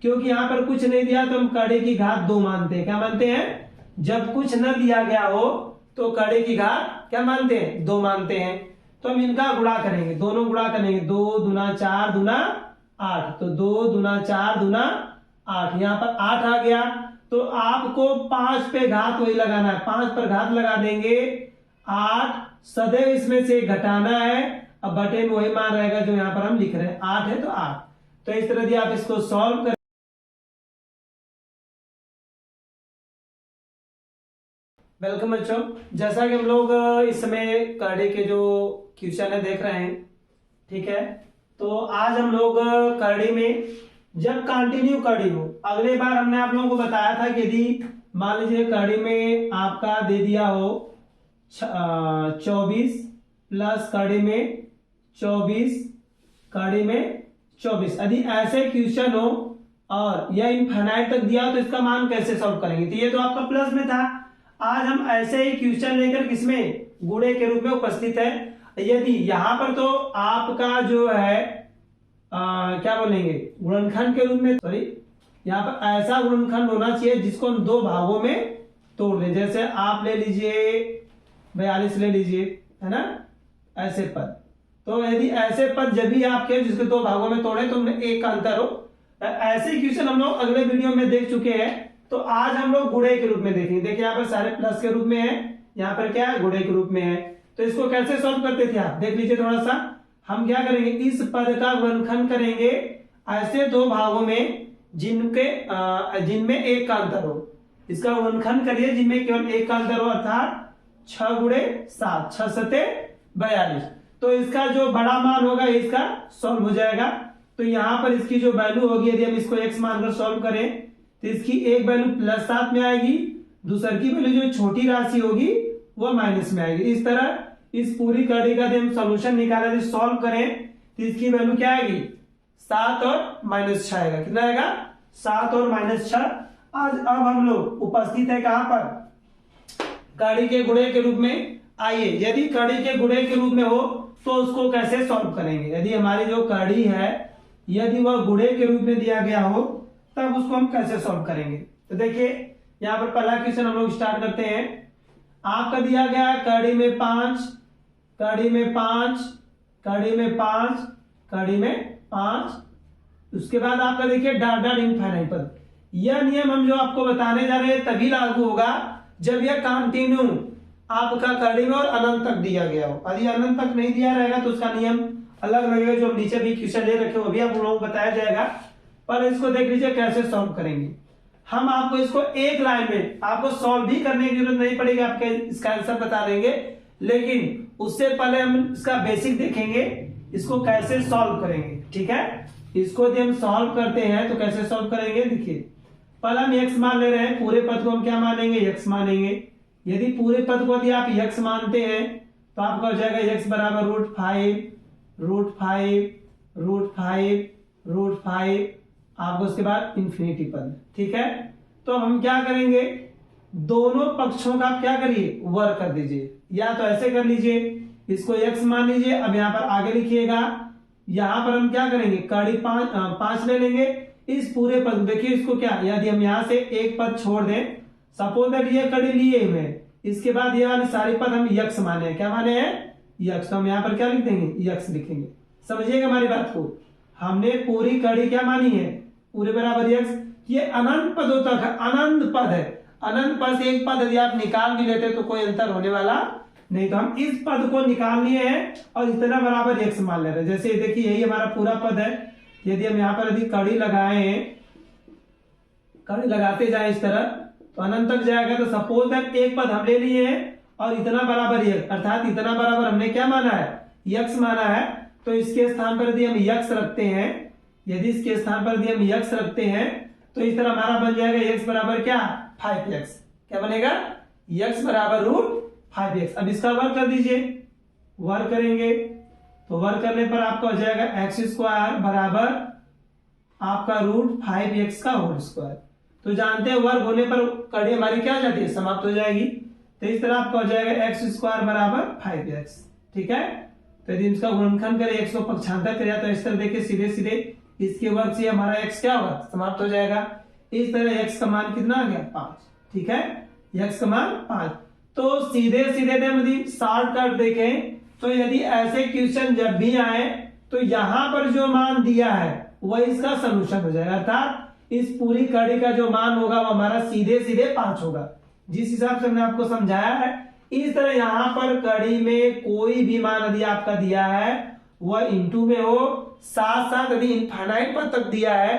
क्योंकि यहाँ पर कुछ नहीं दिया तो हम कड़ी की घात 2 मानते हैं। क्या मानते हैं? जब कुछ न दिया गया हो तो कड़ी की घात क्या मानते हैं? 2 मानते हैं। तो हम इनका गुणा करेंगे, दोनों गुणा करेंगे। 2 दूना 4 दूना 8, तो 2 दूना 4 दूना 8, यहाँ पर 8 आ गया। तो आपको 5 पे घात वही लगाना है, 5 पर घात लगा देंगे 8, सदैव इसमें से घटाना है। अब बटे में वही मान रहेगा जो यहाँ पर हम लिख रहे हैं, 8 है तो 8। तो इस तरह से आप इसको सॉल्व करें। वेलकम बच्चों, जैसा कि हम लोग इस समय कड़ी के जो क्वेश्चन है देख रहे हैं, ठीक है। तो आज हम लोग कड़ी में जब कंटिन्यू कड़ी हो, अगले बार हमने आप लोगों को बताया था कि यदि मान लीजिए कड़ी में आपका दे दिया हो 24 प्लस कड़ी में 24, कड़ी में 24, यदि ऐसे क्वेश्चन हो और यह इनफाइनाइट तक दिया हो तो इसका मान कैसे सॉल्व करेंगे। तो ये तो आपका प्लस में था। आज हम ऐसे ही क्वेश्चन लेकर किसमें गुणे के रूप में उपस्थित है। यदि यहां पर तो आपका जो है क्या बोलेंगे, गुणनखंड के रूप में, सॉरी, यहाँ पर ऐसा गुणनखंड होना चाहिए जिसको हम 2 भागों में तोड़ दें। जैसे आप ले लीजिए 42 ले लीजिए, है ना, ऐसे पद। तो यदि ऐसे पद जब भी आपके जिसके 2 भागों में तोड़े तो उनमें एक का अंतर हो। ऐसे क्वेश्चन हम लोग अगले वीडियो में देख चुके हैं। तो आज हम लोग गुणे के रूप में देखेंगे। देखिए यहाँ पर सारे प्लस के रूप में है, यहाँ पर क्या है, गुणे के रूप में है। तो इसको कैसे सॉल्व करते थे आप देख लीजिए थोड़ा सा। हम क्या करेंगे, इस पद का गुणनखंड करेंगे ऐसे 2 भागों में जिनमें एक का अंतर हो। इसका गुणनखंड करिए जिनमें केवल एक का अंतर हो, अर्थात 6 गुणे 7, 6 सते 42। तो इसका जो बड़ा मान होगा इसका सॉल्व हो जाएगा। तो यहाँ पर इसकी जो वैल्यू होगी, यदि हम इसको x मानकर सॉल्व करें तो इसकी एक वैल्यू +7 में आएगी, दूसर की वैल्यू जो छोटी राशि होगी वो माइनस में आएगी। इस तरह इस पूरी कड़ी का हम सॉल्यूशन निकालें, सॉल्व करें तो इसकी वैल्यू क्या आएगी, 7 और -6 आएगा। कितना आएगा, 7 और -6। आज अब हम लोग उपस्थित है कहां पर, कड़ी के गुणे के रूप में। आइए, यदि कड़ी के गुणे के रूप में हो तो उसको कैसे सॉल्व करेंगे। यदि हमारी जो कड़ी है यदि वह गुणे के रूप में दिया गया हो तब उसको हम कैसे सॉल्व करेंगे। तो देखिए यहाँ पर पहला क्वेश्चन हम लोग स्टार्ट करते हैं। आपका दिया गया कड़ी में 5, कड़ी में 5, कड़ी में 5, कड़ी में 5, उसके बाद आपका देखिए डॉट डॉट इनफाइनाइट पद। यह नियम हम जो आपको बताने जा रहे हैं तभी लागू होगा जब यह कंटिन्यू आपका कड़ी में और अनंत तक दिया गया हो। यदि अनंत तक नहीं दिया रहेगा तो उसका नियम अलग लगेगा, जो हम नीचे भी क्वेश्चन ले रखे वो भी आप लोगों को बताया जाएगा। पर इसको देख लीजिए कैसे सॉल्व करेंगे। हम आपको इसको एक लाइन में, आपको सॉल्व भी करने की जरूरत नहीं पड़ेगी, आपके इसका आंसर बता देंगे, लेकिन उससे पहले हम इसका बेसिक देखेंगे, इसको कैसे सॉल्व करेंगे। ठीक है, इसको यदि हम सॉल्व करते हैं तो कैसे सॉल्व करेंगे, देखिए पहले हम x मान ले रहे हैं, पूरे पद को हम क्या मानेंगे, x मानेंगे। यदि पूरे पद को यदि आप x मानते हैं तो आपका हो जाएगा x बराबर √5 आपको उसके बाद इंफिनिटी पद। ठीक है, तो हम क्या करेंगे, दोनों पक्षों का क्या करिए, वर्ग कर दीजिए। या तो ऐसे कर लीजिए, इसको x मान लीजिए। अब यहां पर आगे लिखिएगा, यहां पर हम क्या करेंगे, कड़ी 5 ले लेंगे। इस पूरे पद देखिए, इसको क्या, यदि हम यहां से एक पद छोड़ दें, सपोज दैट ये कड़ी लिए हुए, इसके बाद ये वाले सारे पद हम यक्ष माने हैं। क्या माने हैं, यक्ष। तो हम यहाँ पर क्या लिख देंगे, यक्ष लिखेंगे। समझिएगा हमारी बात को, हमने पूरी कड़ी क्या मानी है, पूरे बराबर यक्ष। ये अनंत पदों तक है, अनंत पद है। अनंत पद से एक पद यदि आप निकाल भी लेते तो कोई अंतर होने वाला नहीं। तो हम इस पद को निकाल लिए हैं और इतना बराबर यक्ष मान ले रहे हैं। जैसे देखिए यही हमारा पूरा पद है, यदि हम यहाँ पर यदि कड़ी लगाए, कड़ी लगाते जाए इस तरह तो अनंत तक जाएगा। तो सपोज दैट एक पद हम ले लिए हैं और इतना बराबर यक्ष, अर्थात इतना बराबर हमने क्या माना है, यक्ष माना है। तो इसके स्थान पर यदि हम यक्ष रखते हैं, यदि इसके स्थान पर यदि हम यक्ष रखते हैं तो इस तरह हमारा बन जाएगा यक्ष बराबर क्या, 5x। क्या बनेगा, यक्ष बराबर √5x। अब इसका वर्ग कर दीजिए, वर्ग करेंगे तो वर्ग करने पर आपका हो जाएगा x² बराबर आपका √5x का होल स्क्वायर। तो जानते हैं वर्ग होने पर कड़ी हमारी क्या हो जाती है, समाप्त हो जाएगी। तो इस तरह आपका हो जाएगा x² बराबर 5x। ठीक है, तो यदि इसका गुणनखंड करें, x को पक्षांतर करें तो इस तरह देखिए सीधे सीधे इसके वर्ग से हमारा x क्या होगा, समाप्त हो जाएगा। इस तरह x का मान कितना आ गया, 5। ठीक है, x का मान 5। तो सीधे सीधे यदि शॉर्टकट देखें तो यदि ऐसे क्वेश्चन जब भी आए तो यहां पर जो मान दिया है वह इसका सलूशन हो जाएगा, अर्थात इस पूरी कड़ी का जो मान होगा वो हमारा सीधे सीधे 5 होगा, जिस हिसाब से हमने आपको समझाया है। इस तरह यहाँ पर कड़ी में कोई भी मान यदि आपका दिया है वह इंटू में हो, साथ साथ यदि इनफाइनाइट पद तक दिया है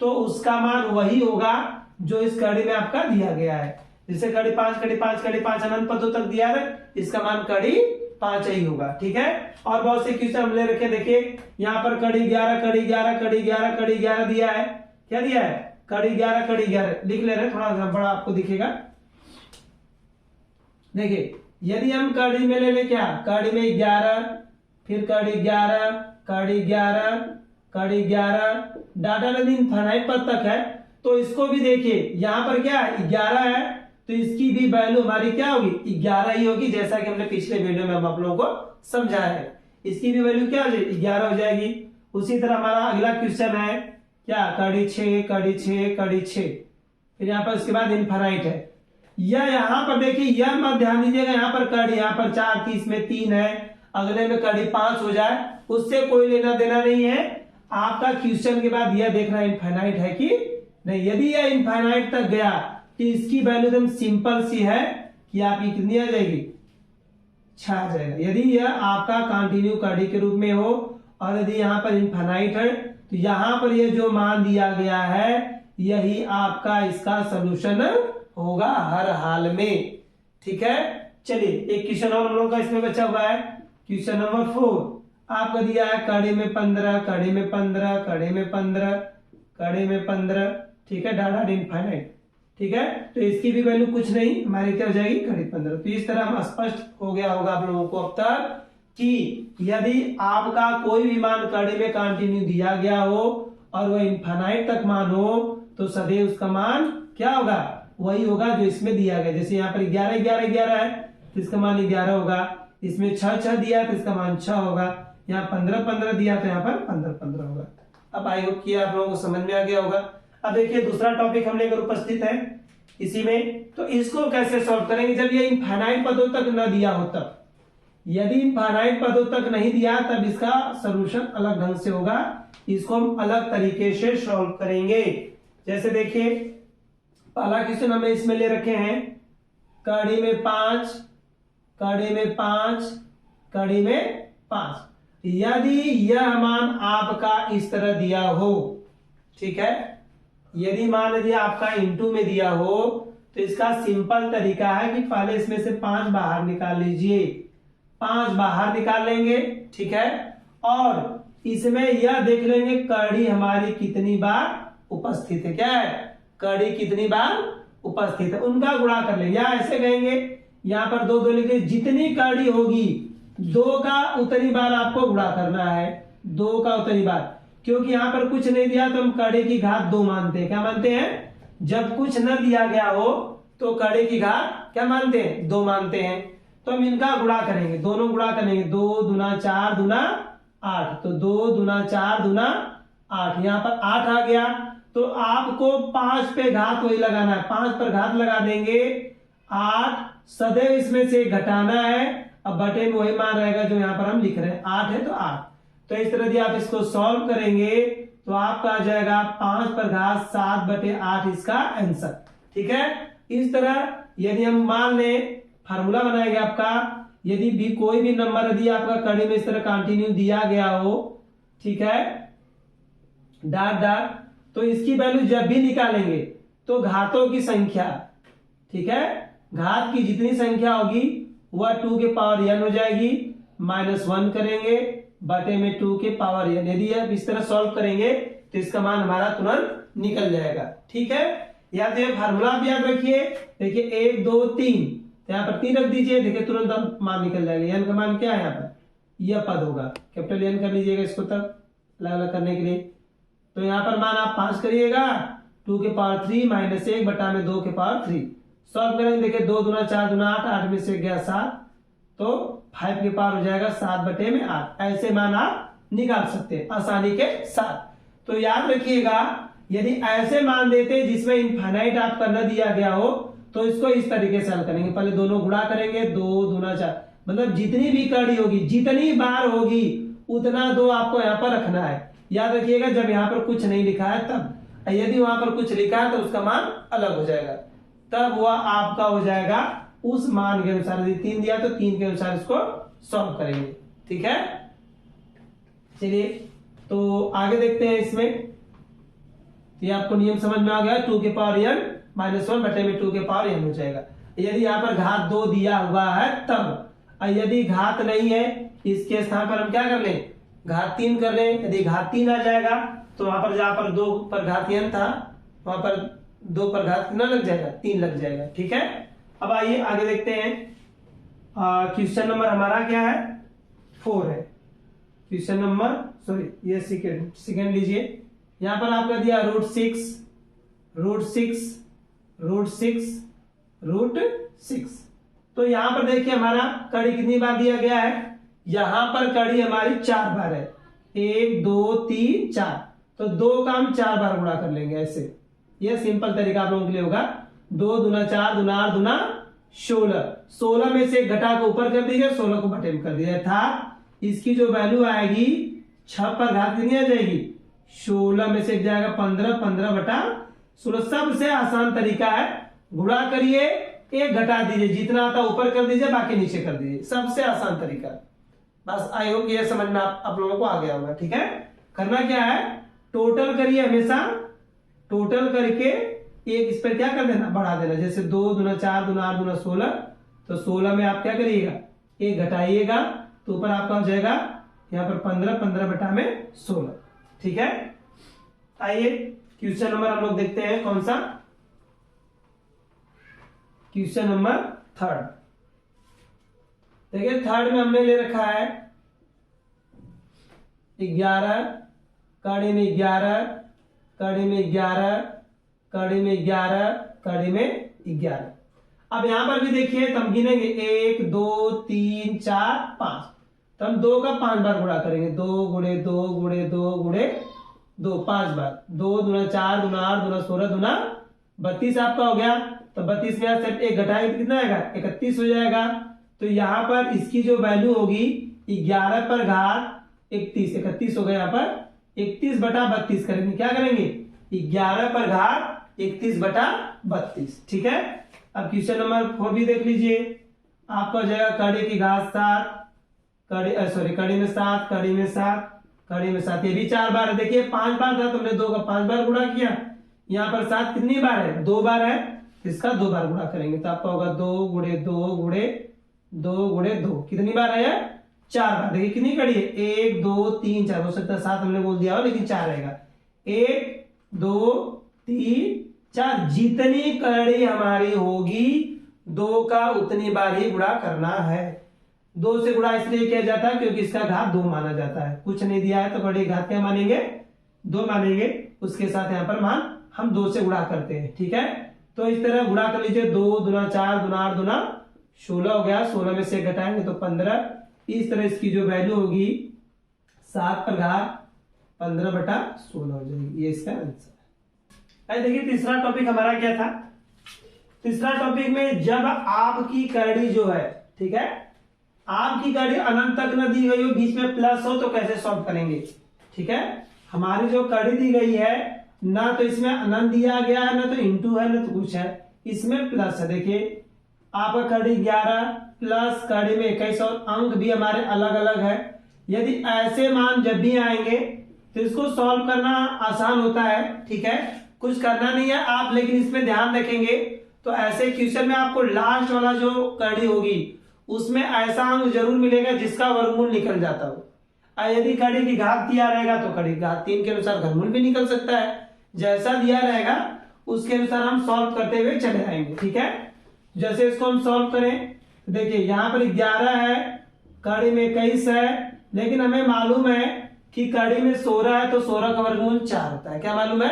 तो उसका मान वही होगा जो इस कड़ी में आपका दिया गया है। जैसे कड़ी 5 कड़ी 5 कड़ी 5 अनंत पदों तक दिया है, इसका मान कड़ी 5 ही होगा। ठीक है, और बहुत से क्वेश्चन हम ले रखे, देखिए यहाँ पर कड़ी 11 कड़ी 11 कड़ी 11 कड़ी 11 दिया है। क्या दिया है, कड़ी 11 कड़ी 11 लिख ले रहे, थोड़ा बड़ा आपको दिखेगा। देखिए यदि हम कड़ी में ले ले क्या, कड़ी में 11 फिर कड़ी 11 कड़ी 11 कड़ी 11 डाटा यदि इनफाइनाइट पद तक है तो इसको भी देखिए यहाँ पर क्या 11 है तो इसकी भी वैल्यू हमारी क्या होगी, 11 ही होगी, जैसा कि हमने पिछले वीडियो में हम आप लोगों को समझाया है। इसकी भी वैल्यू क्या हो जाएगी, 11 हो जाएगी। उसी तरह हमारा अगला क्वेश्चन है क्या, कड़ी 6 कड़ी 6 कड़ी 6, फिर यहाँ पर उसके बाद इनफाइनाइट है। या यहाँ पर देखिए, यह मत ध्यान दीजिएगा, यहाँ पर कड़ी यहाँ पर 4 थी, इसमें 3 है, अगले में कड़ी 5 हो जाए, उससे कोई लेना देना नहीं है। आपका क्वेश्चन के बाद यह देखना इनफाइनाइट है कि नहीं। यदि यह इनफाइनाइट तक गया तो इसकी वैल्यू एकदम सिंपल सी है कि आपकी कितनी आ जाएगी, 6 आ जाएगा। यदि यह आपका कंटिन्यू कड़ी के रूप में हो और यदि यहाँ पर इनफाइनाइट है तो यहाँ पर यह जो मान दिया गया है यही आपका इसका सोल्यूशन होगा हर हाल में। ठीक है, चलिए एक क्वेश्चन और हम लोगों का इसमें बचा हुआ है, क्वेश्चन नंबर 4 आपका दिया है कड़ी में 15 कड़ी में 15 कड़ी में 15 कड़ी में 15। ठीक है, डाटा इनफाइनाइट। ठीक है, तो इसकी भी वैल्यू कुछ नहीं, हमारी क्या हो जाएगी, कड़ी 15। तो इस तरह हम स्पष्ट हो गया होगा आप लोगों को अब तक कि यदि आपका कोई भी मान कड़ी में कंटिन्यू दिया गया हो और वह इनफाइनाइट तक मान हो तो सदैव उसका मान क्या होगा, वही होगा जो इसमें दिया गया। जैसे यहाँ पर 11 11 11 है तो इसका मान 11 होगा, इसमें 6 6 दिया तो इसका मान 6 होगा, यहाँ 15 15 दिया तो यहाँ पर 15 15 होगा। अब आई होप कि आप लोगों को समझ में आ गया होगा। अब देखिए दूसरा टॉपिक हम लेकर उपस्थित है इसी में, तो इसको कैसे सॉल्व करेंगे जब ये इनफाइनाइट पदों तक न दिया हो तब। यदि इनफाइनाइट पदों तक नहीं दिया तब इसका सॉल्यूशन अलग ढंग से होगा, इसको हम अलग तरीके से सॉल्व करेंगे। जैसे देखिए पहला क्वेश्चन हमें इसमें ले रखे हैं कड़ी में 5 कड़ी में 5 कड़ी में 5। यदि यह मान आपका इस तरह दिया हो, ठीक है, यदि मान यदि आपका इंटू में दिया हो तो इसका सिंपल तरीका है कि पहले इसमें से 5 बाहर निकाल लीजिए, 5 बाहर निकाल लेंगे। ठीक है, और इसमें यह देख लेंगे कड़ी हमारी कितनी बार उपस्थित है, क्या है, कड़ी कितनी बार उपस्थित है, उनका गुणा कर लेंगे। या ऐसे कहेंगे यहाँ पर 2 2 लिखे, जितनी कड़ी होगी 2 का उतनी बार आपको गुणा करना है, 2 का उतनी बार। क्योंकि यहाँ पर कुछ नहीं दिया तो हम कड़ी की घात 2 मानते हैं। क्या मानते हैं, जब कुछ न दिया गया हो तो कड़ी की घात क्या मानते हैं, 2 मानते हैं। तो हम इनका गुणा करेंगे, दोनों गुणा करेंगे, 2 दूना 4 दूना 8, तो 2 दूना 4 दूना 8, यहाँ पर 8 आ गया। तो आपको 5 पे घात वही लगाना है, 5 पर घात लगा देंगे 8, सदैव इसमें से घटाना है। अब बटे में वही मान रहेगा जो यहाँ पर हम लिख रहे हैं, 8 है तो 8। तो इस तरह यदि आप इसको सॉल्व करेंगे तो आपका आ जाएगा 5 पर घात 7 बटे 8 इसका आंसर। ठीक है, इस तरह यदि हम मान लें, फार्मूला बनाएंगे आपका, यदि भी कोई भी नंबर यदि आपका कड़ी में इस तरह कंटिन्यू दिया गया हो, ठीक है, डॉट डॉट, तो इसकी वैल्यू जब भी निकालेंगे तो घातों की संख्या, ठीक है, घात की जितनी संख्या होगी वह 2 के पावर n हो जाएगी, -1 करेंगे बटे में 2 के पावर n। यदि आप इस तरह सॉल्व करेंगे तो इसका मान हमारा तुरंत निकल जाएगा। ठीक है, या तो ये फार्मूला आप याद रखिए, देखिए 1 2 3, तो यहाँ पर 3 रख दीजिए, देखिए तुरंत मान निकल जाएगा। n का मान क्या है, यहाँ पर यह पद होगा, कैपिटल N कर लीजिएगा इसको तब अलग अलग करने के लिए। तो यहाँ पर मान आप 5 करिएगा, 2 के पावर 3 -1 बटा में 2 के पावर 3, सॉल्व करेंगे, देखिए 2 दूना 4 दूना 8, 8 में से गया 7, तो 5 के पावर हो जाएगा 7 बटे में 8। ऐसे मान आप निकाल सकते हैं आसानी के साथ। तो याद रखिएगा यदि ऐसे मान देते जिसमें इनफाइनाइट आपका न दिया गया हो तो इसको इस तरीके से हल करेंगे, पहले दोनों गुणा करेंगे, 2 दूना 4, मतलब जितनी भी कड़ी होगी जितनी बार होगी उतना 2 आपको यहाँ पर रखना है। याद रखिएगा जब यहाँ पर कुछ नहीं लिखा है तब, यदि वहां पर कुछ लिखा है तो उसका मान अलग हो जाएगा, तब वह आपका हो जाएगा उस मान के अनुसार। यदि 3 दिया तो 3 के अनुसार इसको सॉल्व करेंगे। ठीक है, चलिए तो आगे देखते हैं। इसमें ये आपको नियम समझ में आ गया, 2 के पावर n माइनस 1 बटे में 2 के पावर n हो जाएगा। यदि यहाँ पर घात 2 दिया हुआ है तब, यदि घात नहीं है इसके स्थान पर हम क्या कर लें, घात 3 कर लें। यदि घात 3 आ जाएगा तो वहां पर जहां पर 2 पर घात n था वहां पर 2 पर घात कितना लग जाएगा, 3 लग जाएगा। ठीक है, अब आइए आगे देखते हैं। क्वेश्चन नंबर हमारा क्या है, 4 है। क्वेश्चन नंबर सॉरी ये सेकेंड लीजिए। यहां पर आपका दिया √6 तो यहां पर देखिए हमारा कड़ी कितनी बार दिया गया है, यहां पर कड़ी हमारी 4 बार है, 1 2 3 4, तो 2 का हम 4 बार गुणा कर लेंगे ऐसे। यह सिंपल तरीका आप लोगों के लिए होगा। 2 दूना 4 दूना 8 दूना 16, 16 में से घटा को ऊपर कर दीजिए, 16 को बटे में कर दीजिए, अर्थात इसकी जो वैल्यू आएगी 6 पर घात कितनी आ जाएगी, 16 में से जाएगा 15, 15 बटा 16। सबसे आसान तरीका है, गुणा करिए 1 घटा दीजिए, जितना आता ऊपर कर दीजिए बाकी नीचे कर दीजिए, सबसे आसान तरीका। बस आई होप ये समझ में आप लोगों को आ गया होगा। ठीक है, करना क्या है, टोटल करिए, हमेशा टोटल करके एक इस पर क्या कर देना, बढ़ा देना। जैसे 2 दूना 4 दूना 8 दूना 16, तो 16 में आप क्या करिएगा, 1 घटाइएगा तो ऊपर आपका हो जाएगा यहाँ पर 15, 15 बटा में 16। ठीक है, आइए क्वेश्चन नंबर हम लोग देखते हैं कौन सा, क्वेश्चन नंबर 3। देखिए 3 में हमने ले रखा है 11 कड़ी में 11 कड़ी में 11 कड़ी में 11 कड़ी में 11। अब यहां पर भी देखिए तो हम गिनेंगे 1 2 3 4 5, तो हम 2 का 5 बार गुणा करेंगे, 2 गुणे 2 गुणे 2 गुणे 2 5 बार, 2 दूना 4 दूना 8 दूना 16 दूना 32 आपका हो गया। तो 32 में से 1 घटाएंगे कितना आएगा, 31 हो जाएगा। तो यहाँ पर इसकी जो वैल्यू होगी 11 पर घात 31, 31 हो गया, यहाँ पर 31 बटा 32 करेंगे, क्या करेंगे 11 पर घात 31 बटा 32। ठीक है, अब क्वेश्चन नंबर 4 भी देख लीजिए। आपका हो जाएगा कड़ी की घात 7 कड़ी में 7 कड़ी में 7 कड़ी में 7, ये भी 4 बार है। देखिए 5 बार था, तुमने 2 का 5 बार गुणा किया, यहाँ पर 7 कितनी बार है, 2 बार है, इसका 2 बार गुणा करेंगे तो आपका होगा 2 गुणे 2 गुणे 2 गुणे 2, कितनी बार है, 4 बार। देखिए कितनी कड़ी है, 1 2 3 4, हो सकता है 7 हमने बोल दिया हो लेकिन 4 रहेगा, 1 2 3 4, जितनी कड़ी हमारी होगी 2 का उतनी बार ही गुणा करना है। 2 से गुणा इसलिए किया जाता है क्योंकि इसका घात 2 माना जाता है, कुछ नहीं दिया है तो बड़ी घात क्या मानेंगे, 2 मानेंगे, उसके साथ यहाँ पर मान हम 2 से गुणा करते हैं। ठीक है, तो इस तरह गुणा कर लीजिए, 2 दूना 4 दूना 8 दूना 16 हो गया, 16 में से घटाएंगे तो 15। इस तरह इसकी जो वैल्यू होगी 7 पर घात 15 बटा 16 हो जाएगी, ये इसका आंसर है। देखिए तीसरा टॉपिक हमारा क्या था, तीसरा टॉपिक में जब आपकी कड़ी जो है, ठीक है, आपकी कड़ी अनंत तक न दी गई हो, बीच में प्लस हो, तो कैसे सॉल्व करेंगे। ठीक है, हमारी जो कड़ी दी गई है ना तो इसमें अनंत दिया गया है, ना तो इंटू है, ना तो कुछ है, इसमें प्लस है। देखिए आपका कड़ी 11 प्लस कड़ी में 21 और अंक भी हमारे अलग अलग है। यदि ऐसे मान जब भी आएंगे तो इसको सॉल्व करना आसान होता है। ठीक है, कुछ करना नहीं है आप, लेकिन इसमें ध्यान रखेंगे तो ऐसे क्वेश्चन में आपको लास्ट वाला जो कड़ी होगी उसमें ऐसा अंक जरूर मिलेगा जिसका वर्गमूल निकल जाता हो। यदि कड़ी की घात दिया रहेगा तो कड़ी घात 3 के अनुसार घनमूल भी निकल सकता है, जैसा दिया रहेगा उसके अनुसार हम सॉल्व करते हुए चले आएंगे। ठीक है, जैसे इसको हम सॉल्व करें, देखिए यहाँ पर 11 है, कड़ी में 21 है, लेकिन हमें मालूम है कि कड़ी में 16 है तो 16 का वर्गमूल 4 होता है। क्या मालूम है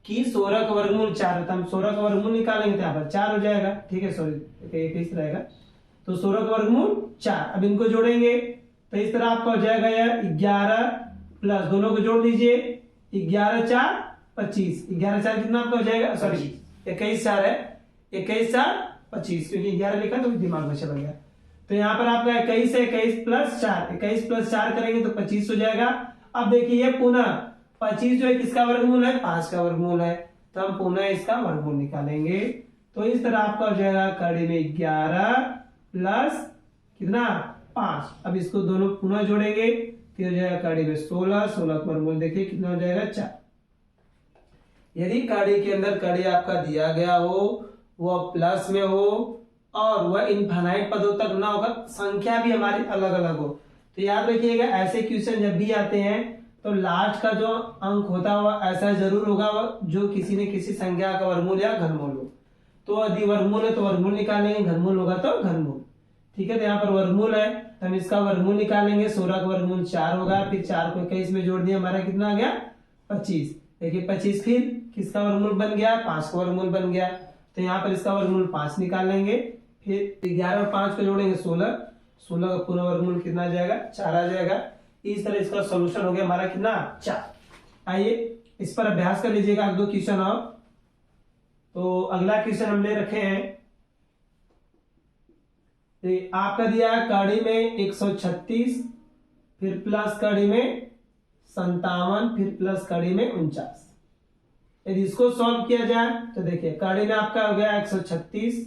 कि 16 का वर्गमूल 4 होता है, हम 16 का वर्गमूल निकालेंगे तो यहाँ पर 4 हो जाएगा। ठीक है, सॉरी 21 रहेगा, तो 16 का वर्गमूल 4। अब इनको जोड़ेंगे तो इस तरह आपका हो जाएगा यह 11 प्लस, दोनों को जोड़ दीजिए, 11 4 25, 11 4 कितना आपका हो जाएगा, सॉरी 21 4 है, 21 4 25, क्योंकि 11 लिखा तो दिमाग में चला गया। तो यहाँ पर आपका 21 है, 21 प्लस 4, 21 प्लस 4 करेंगे तो 25 हो जाएगा। अब देखिए पुनः 25 जो है किसका वर्गमूल है, 5 का वर्गमूल है, तो हम पुनः इसका वर्गमूल निकालेंगे। तो इस तरह आपका हो जाएगा कड़ी में 11 प्लस कितना 5। अब इसको दोनों पुनः जोड़ेंगे तो हो जाएगा कड़ी में 16, 16 का वर्गमूल देखिए कितना हो जाएगा 4। यदि कड़ी के अंदर कड़ी आपका दिया गया हो, वह प्लस में हो और वह इनफाइनाइट पदों तक ना होगा, संख्या भी हमारी अलग अलग हो, तो याद रखिएगा ऐसे क्वेश्चन जब भी आते हैं तो लास्ट का जो अंक होता है वह ऐसा जरूर होगा जो किसी न किसी संख्या का वर्गमूल या घनमूल हो। तो यदि वर्गमूल है तो वर्गमूल निकालेंगे, घनमूल होगा तो घनमूल। ठीक है, तो यहाँ पर वर्गमूल है तो हम इसका वर्गमूल निकालेंगे। 16 का वर्गमूल 4 होगा, फिर 4 को 21 में जोड़ दिया, हमारा कितना आ गया 25। देखिए 25 फिर किसका वर्गमूल बन गया, 5 का वर्गमूल बन गया। तो यहाँ पर इसका वर्गमूल 5 निकालेंगे, फिर 11 और 5 को जोड़ेंगे 16, 16 का पूरा वर्गमूल कितना आ जाएगा 4 आ जाएगा। इस तरह इसका सॉल्यूशन हो गया हमारा कितना 4। आइए इस पर अभ्यास कर लीजिएगा, 2 क्वेश्चन और। तो अगला क्वेश्चन हम ले रखे हैं, तो आपका दिया है कड़ी में 136, फिर प्लस कड़ी में 57, फिर प्लस कड़ी में 49। यदि इसको सॉल्व किया जाए तो देखिए कड़ी में आपका हो गया 136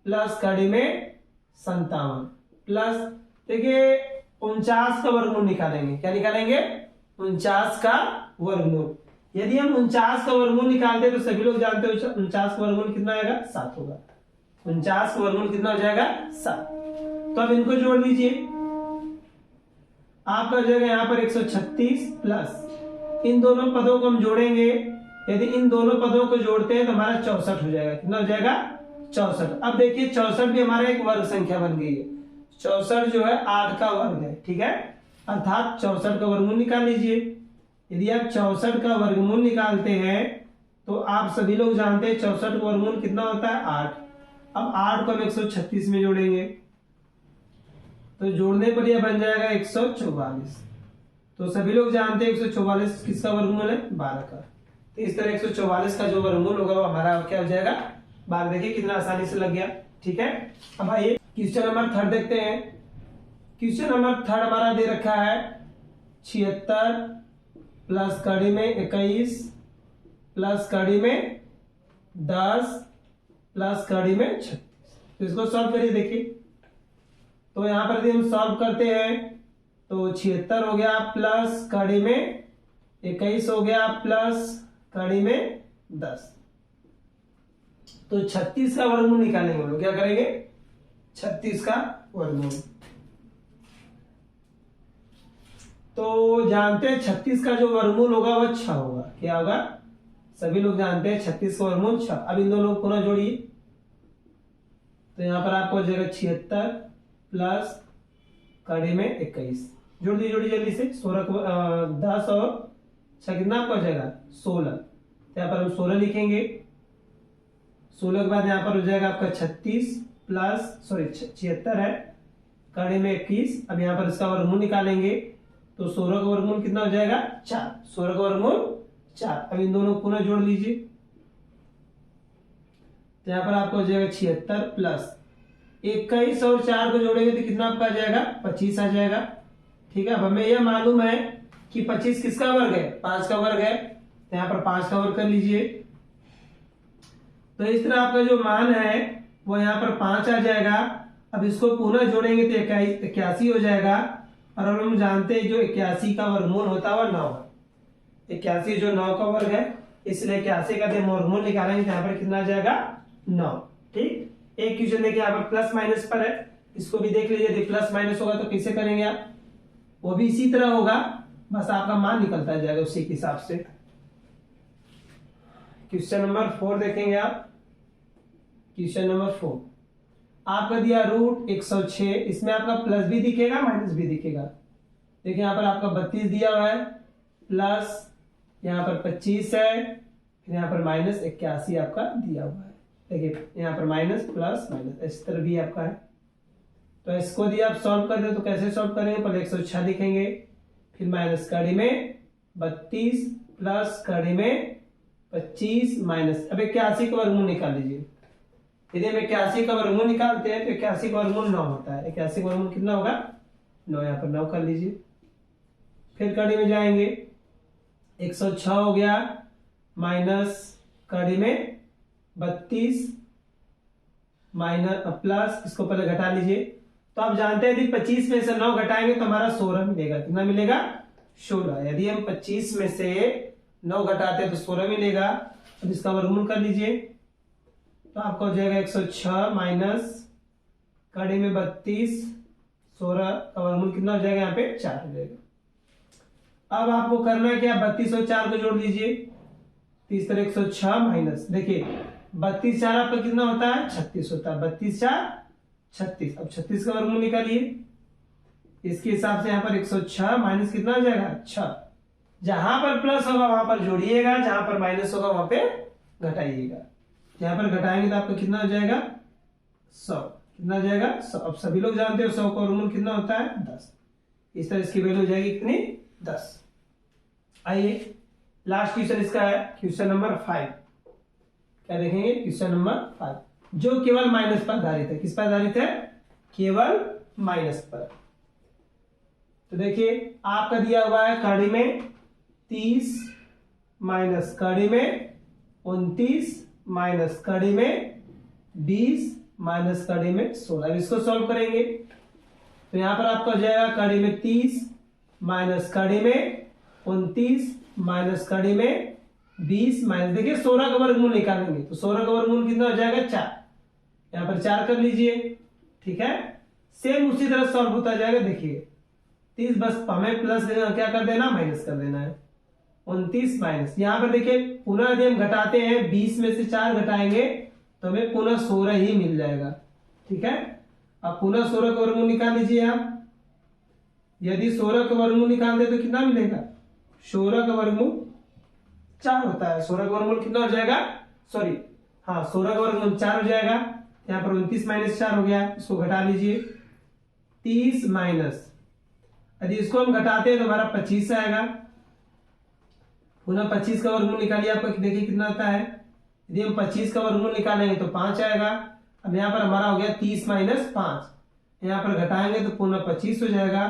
प्लस कड़ी में 57 प्लस देखिए 49 का वर्गमूल निकालेंगे। क्या निकालेंगे, 49 का वर्गमूल। यदि हम 49 का वर्गमूल निकालते हैं तो सभी लोग जानते हो 49 का वर्गमूल कितना आएगा 7 होगा। 49 का वर्गमूल कितना हो जाएगा 7। तो अब इनको जोड़ लीजिए, आपका हो जाएगा यहाँ पर 136 प्लस इन दोनों पदों को हम जोड़ेंगे। यदि इन दोनों पदों को जोड़ते हैं तो हमारा 64 हो जाएगा। कितना हो जाएगा 64। अब देखिए 64 भी हमारा एक वर्ग संख्या बन गई है। 64 जो है 8 का वर्ग है, ठीक है, अर्थात 64 का वर्गमूल निकाल लीजिए। यदि आप 64 का वर्गमूल निकालते हैं तो आप सभी लोग जानते हैं 64 का वर्गमूल कितना होता है 8। अब 8 को हम 136 में जोड़ेंगे तो जोड़ने पर यह बन जाएगा 144। तो सभी लोग जानते हैं 144 किसका वर्गमूल है 12 का। तो इस तरह 144 का जो वर्गमूल होगा वो हमारा क्या हो जाएगा 12। देखिए कितना आसानी से लग गया। ठीक है, अब आइए क्वेश्चन नंबर 3 देखते हैं। क्वेश्चन नंबर 3 हमारा दे रखा है 76 प्लस कड़ी में 21 प्लस कड़ी में 10 प्लस कड़ी में 36। तो इसको सॉल्व करिए। देखिए तो यहां पर यदि हम सॉल्व करते हैं तो 76 हो गया प्लस कड़ी में 21 हो गया प्लस कड़ी में 10। तो 36 का वर्गमूल निकालेंगे हम लोग। क्या करेंगे 36 का वर्गमूल। तो जानते हैं 36 का जो वर्गमूल होगा वह 6 होगा। क्या होगा, सभी लोग जानते हैं 36 का वर्गमूल 6। अब इन दोनों को पुनः जोड़िए तो यहां पर आपको हो जाएगा 76 प्लस कड़ी में 21। जोड़ दीजिए, जोड़िए जल्दी से। 10 और 6 कितना आपको हो जाएगा 16। तो यहाँ पर हम 16 लिखेंगे। 16 के बाद यहाँ पर हो जाएगा आपका 36 प्लस 76 है कड़ी में 21। अब यहाँ पर इसका वर्गमूल निकालेंगे तो 16 का वर्गमूल कितना हो जाएगा 4। 16 का वर्गमूल 4। अब इन दोनों को पुनः जोड़ लीजिए तो यहाँ पर आपको हो जाएगा 76 प्लस 21 और 4 को जोड़ेंगे तो कितना आपका आ जाएगा 25 आ जाएगा। ठीक है, अब हमें यह मालूम है कि 25 किसका वर्ग है 5 का वर्ग है। तो यहाँ पर 5 का वर्ग कर लीजिए। तो इस तरह आपका जो मान है वो यहाँ पर 5 आ जाएगा। अब इसको पुनः जोड़ेंगे तो 81 हो जाएगा। और हम लोग जानते हैं जो 81 का वर्गमूल होता है वह 9 है। 81 जो 9 का वर्ग है, इसलिए 81 का जब वर्गमूल निकालेंगे तो यहाँ पर कितना आ जाएगा 9। ठीक, एक क्वेश्चन देखिए यहाँ पर प्लस माइनस पर है, इसको भी देख लीजिए। यदि प्लस माइनस होगा तो कैसे करेंगे आप, वो भी इसी तरह होगा, बस आपका मान निकलता जाएगा उसी के हिसाब से। क्वेश्चन नंबर 4 देखेंगे आप। क्वेश्चन नंबर 4 आपका दिया रूट 106। इसमें आपका प्लस भी दिखेगा माइनस भी दिखेगा। देखिए यहाँ पर आपका 32 दिया हुआ है प्लस यहाँ पर 25 है, फिर यहाँ पर माइनस 81 आपका दिया हुआ है। देखिए यहाँ पर माइनस प्लस माइनस इस तरह भी आपका है। तो इसको यदि आप सॉल्व कर दे तो कैसे सॉल्व करेंगे, पहले 106 लिखेंगे, फिर माइनस कड़ी में 32 प्लस कड़ी में 25 माइनस, अब 81 का वर्गमूल निकाल लीजिए। यदि हम 81 का वर्गमूल निकालते हैं तो 81 का वर्गमूल 9 होता है। 81 का वर्गमूल कितना होगा? 9, यहाँ पर 9 कर लीजिए। फिर कड़ी में जाएंगे, 106 हो गया माइनस कड़ी में 32 माइनस प्लस, इसको पहले घटा लीजिए। तो आप जानते हैं यदि 25 में से 9 घटाएंगे तो हमारा 16 मिलेगा। कितना मिलेगा? 16। यदि हम 25 में से 9 घटाते हैं तो 16 मिलेगा। अब इसका वर्गमूल कर लीजिए तो आपको हो जाएगा 106 माइनस कड़ी में 32, 16 का वर्गमूल कितना हो जाएगा? यहाँ पे 4 हो जाएगा। अब आपको करना है क्या? 32 और 4 को जोड़ लीजिए। इस तरह 106 माइनस, देखिए 32 4 आपका कितना होता है? 36 होता है। 32 4 36। अब 36 का वर्गमूल निकालिए। इसके हिसाब से यहाँ पर 106 माइनस कितना हो जाएगा? 6। जहां पर प्लस होगा वहां पर जोड़िएगा, जहां पर माइनस होगा वहां पे घटाइएगा। यहाँ पर घटाएंगे तो आपका कितना हो जाएगा? 100। कितना हो जाएगा? 100। अब सभी लोग जानते हो 100 का वर्गमूल कितना होता है? 10। इस तरह इसकी वैल्यू हो जाएगी कितनी? 10। आइए लास्ट क्वेश्चन इसका है, क्वेश्चन नंबर 5। क्या देखेंगे? क्वेश्चन नंबर 5 जो केवल माइनस पर आधारित है। किस पर आधारित है? केवल माइनस पर। तो देखिए आपका दिया हुआ है कड़ी में 30 माइनस कड़ी में 29 माइनस कड़ी में 20 माइनस कड़ी में 16। इसको सॉल्व करेंगे तो यहां पर आपका हो जाएगा कड़ी में 30 माइनस कड़ी में 29 माइनस कड़ी में 20 माइनस, देखिए 16 का वर्गमूल निकालेंगे तो 16 का वर्गमूल कितना हो जाएगा? 4। यहां पर 4 कर लीजिए। ठीक है, सेम उसी तरह सॉल्व होता जाएगा। देखिए 30 बस हमें प्लस क्या कर देना? माइनस कर देना है। 29 माइनस, यहां पर देखिए पुनः यदि हम घटाते हैं 20 में से 4 घटाएंगे तो हमें पुनः 16 ही मिल जाएगा। ठीक है, अब पुनः 16 का वर्गमूल निकाल लीजिए आप। यदि 16 का वर्गमूल निकाल दे तो कितना मिलेगा? 16 का वर्गमूल 4 होता है। 16 का वर्गमूल कितना हो जाएगा? सॉरी, हाँ 16 का वर्गमूल 4 हो जाएगा। यहाँ पर 29 माइनस 4 हो गया, इसको घटा लीजिए। 30 माइनस, यदि इसको हम घटाते हैं तो हमारा 25 आएगा। पुनः 25 का वर्गमूल निकालिए, आपका देखिए कितना आता है। यदि हम 25 का वर्गमूल निकालेंगे तो 5 आएगा। अब यहाँ पर हमारा हो गया 30 माइनस 5, यहाँ पर घटाएंगे तो पुनः 25 हो जाएगा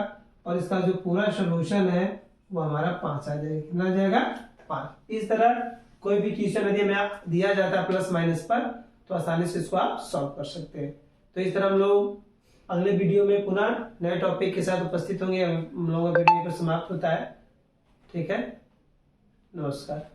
और इसका जो पूरा सोल्यूशन है वो हमारा 5 आ जाएगा। कितना आ जाएगा? 5। इस तरह कोई भी क्वेश्चन यदि हमें दिया जाता है प्लस माइनस पर तो आसानी से इसको आप सॉल्व कर सकते हैं। तो इस तरह हम लोग अगले वीडियो में पुनः नए टॉपिक के साथ उपस्थित होंगे। हम लोगों का वीडियो पर समाप्त होता है। ठीक है, नमस्कार।